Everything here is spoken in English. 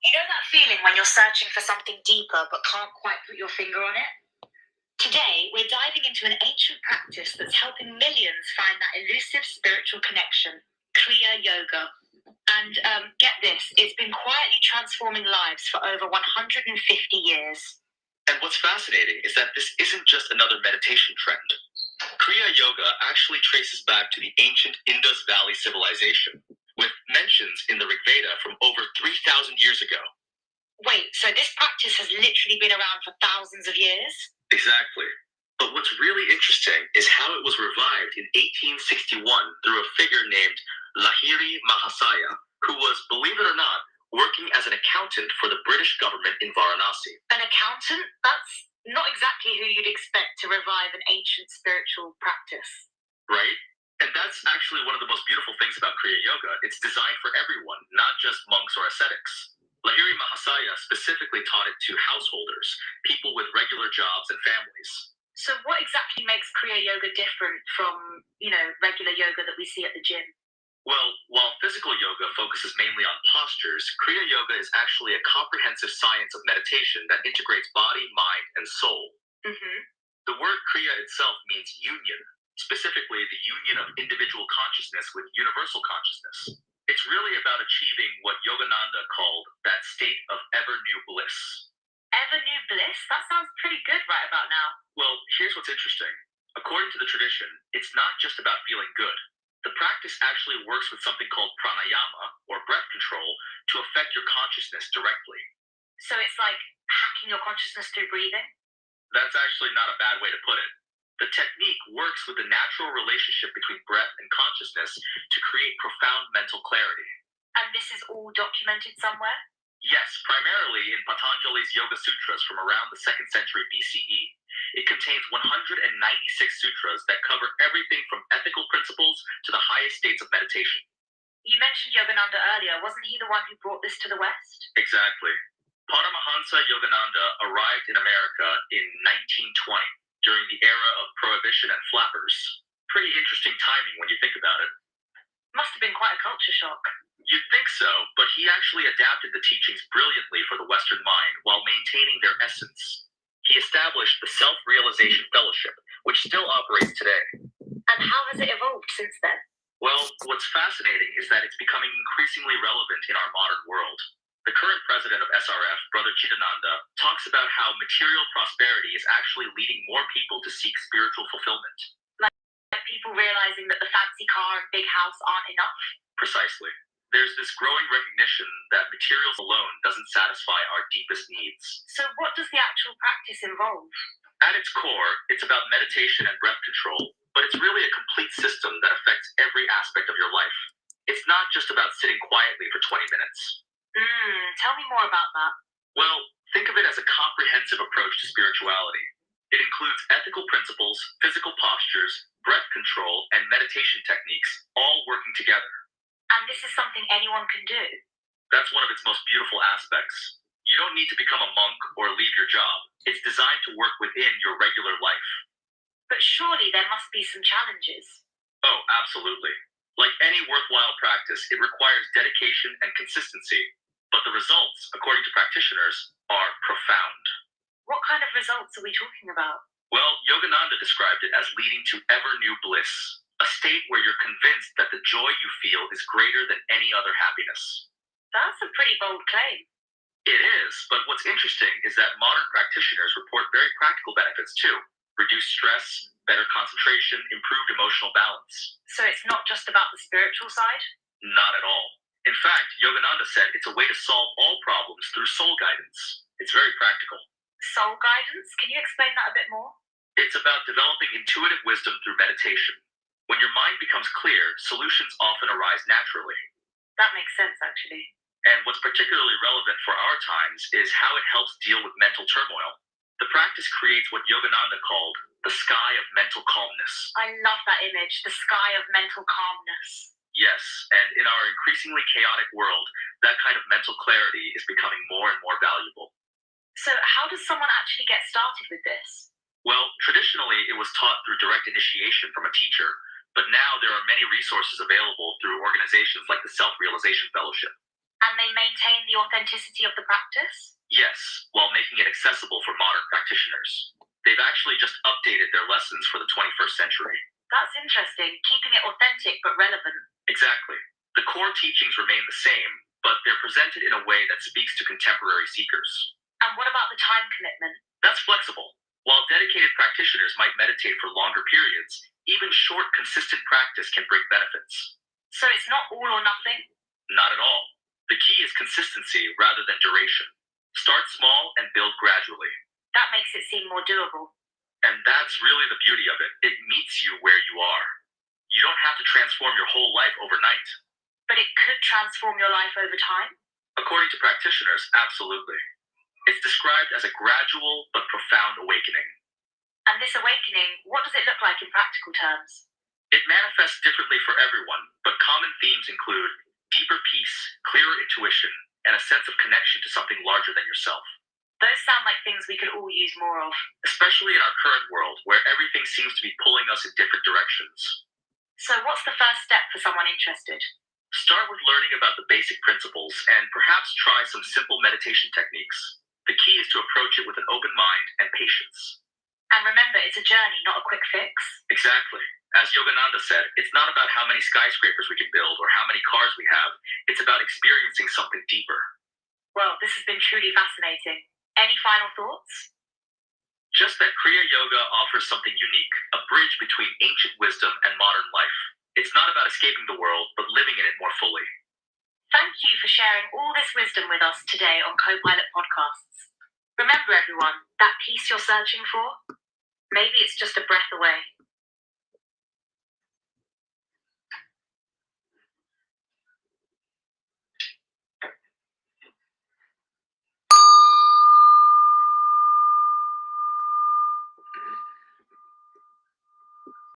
You know that feeling when you're searching for something deeper but can't quite put your finger on it? Today, we're diving into an ancient practice that's helping millions find that elusive spiritual connection, Kriya Yoga. And get this, it's been quietly transforming lives for over 150 years. And what's fascinating is that this isn't just another meditation trend. Kriya Yoga actually traces back to the ancient Indus Valley civilization, with mentions in the Rig Veda from over 3,000 years ago. Wait, so this practice has literally been around for thousands of years? Exactly. But what's really interesting is how it was revived in 1861 through a figure named Lahiri Mahasaya, who was, believe it or not, working as an accountant for the British government in Varanasi. An accountant? That's not exactly who you'd expect to revive an ancient spiritual practice. Right? And that's actually one of the most beautiful things about Kriya Yoga. It's designed for everyone, not just monks or ascetics. Lahiri Mahasaya specifically taught it to householders, people with regular jobs and families. So what exactly makes Kriya Yoga different from, regular yoga that we see at the gym? Well, while physical yoga focuses mainly on postures, Kriya Yoga is actually a comprehensive science of meditation that integrates body, mind, and soul. Mm-hmm. The word Kriya itself means union, specifically the union of individual consciousness with universal consciousness. It's really about achieving what Yogananda called that state of ever-new bliss. Ever-new bliss? That sounds pretty good right about now. Well, here's what's interesting. According to the tradition, it's not just about feeling good. The practice actually works with something called pranayama, or breath control, to affect your consciousness directly. So it's like hacking your consciousness through breathing? That's actually not a bad way to put it. The technique works with the natural relationship between breath and consciousness to create profound mental clarity. And this is all documented somewhere? Yes, primarily in Patanjali's Yoga Sutras from around the 2nd century BCE. It contains 196 sutras that cover everything from ethical principles to the highest states of meditation. You mentioned Yogananda earlier. Wasn't he the one who brought this to the West? Exactly. Paramahansa Yogananda arrived in America in 1920 during the era of Prohibition and flappers. Pretty interesting timing when you think about it. Must have been quite a culture shock. You'd think so, but he actually adapted the teachings brilliantly for the Western mind while maintaining their essence. He established the Self-Realization Fellowship, which still operates today. And how has it evolved since then? Well, what's fascinating is that it's becoming increasingly relevant in our modern world. The current president of SRF, Brother Chidananda, talks about how material prosperity is actually leading more people to seek spiritual fulfillment. Like people realizing that the fancy car and big house aren't enough? Precisely. There's this growing recognition that materials alone doesn't satisfy our deepest needs. So what does the actual practice involve? At its core, it's about meditation and breath control, but it's really a complete system that affects every aspect of your life. It's not just about sitting quietly for 20 minutes. Tell me more about that. Well, think of it as a comprehensive approach to spirituality. It includes ethical principles, physical postures, breath control, and meditation techniques, all working together. And this is something anyone can do? That's one of its most beautiful aspects. You don't need to become a monk or leave your job. It's designed to work within your regular life. But surely there must be some challenges. Oh, absolutely. Like any worthwhile practice, it requires dedication and consistency. But the results, according to practitioners, are profound. What kind of results are we talking about? Well, Yogananda described it as leading to ever-new bliss, a state where you're convinced that the joy you feel is greater than any other happiness. That's a pretty bold claim. It is, but what's interesting is that modern practitioners report very practical benefits too. Reduced stress, better concentration, improved emotional balance. So it's not just about the spiritual side? Not at all. In fact, Yogananda said it's a way to solve all problems through soul guidance. It's very practical. Soul guidance? Can you explain that a bit more? It's about developing intuitive wisdom through meditation. When your mind becomes clear, solutions often arise naturally. That makes sense, actually. And what's particularly relevant for our times is how it helps deal with mental turmoil. The practice creates what Yogananda called the sky of mental calmness. I love that image, the sky of mental calmness. Yes, and in our increasingly chaotic world, that kind of mental clarity is becoming more and more valuable. So how does someone actually get started with this? Well, traditionally, it was taught through direct initiation from a teacher, but now there are many resources available through organizations like the Self-Realization Fellowship. And they they maintain the authenticity of the practice? Yes, while making it accessible for modern practitioners. They've actually just updated their lessons for the 21st century. That's interesting, keeping it authentic but relevant. Exactly. The core teachings remain the same, but they're presented in a way that speaks to contemporary seekers. And what about the time commitment? That's flexible. While dedicated practitioners might meditate for longer periods, even short, consistent practice can bring benefits. So it's not all or nothing? Not at all. The key is consistency rather than duration. Start small and build gradually. That makes it seem more doable. And that's really the beauty of it. It meets you where you are. You don't have to transform your whole life overnight. But it could transform your life over time? According to practitioners, absolutely. It's described as a gradual but profound awakening. And this awakening, what does it look like in practical terms? It manifests differently for everyone, but common themes include deeper peace, clearer intuition, and a sense of connection to something larger than yourself. Those sound like things we could all use more of. Especially in our current world, where everything seems to be pulling us in different directions. So what's the first step for someone interested? Start with learning about the basic principles and perhaps try some simple meditation techniques. The key is to approach it with an open mind and patience. And remember, it's a journey, not a quick fix. Exactly. As Yogananda said, it's not about how many skyscrapers we can build or how many cars we have. It's about experiencing something deeper. Well, this has been truly fascinating. Any final thoughts? Just that Kriya Yoga offers something unique, a bridge between ancient wisdom and modern life. It's not about escaping the world, but living in it more fully. Thank you for sharing all this wisdom with us today on Co-Pilot Podcasts. Remember, everyone, that peace you're searching for? Maybe it's just a breath away.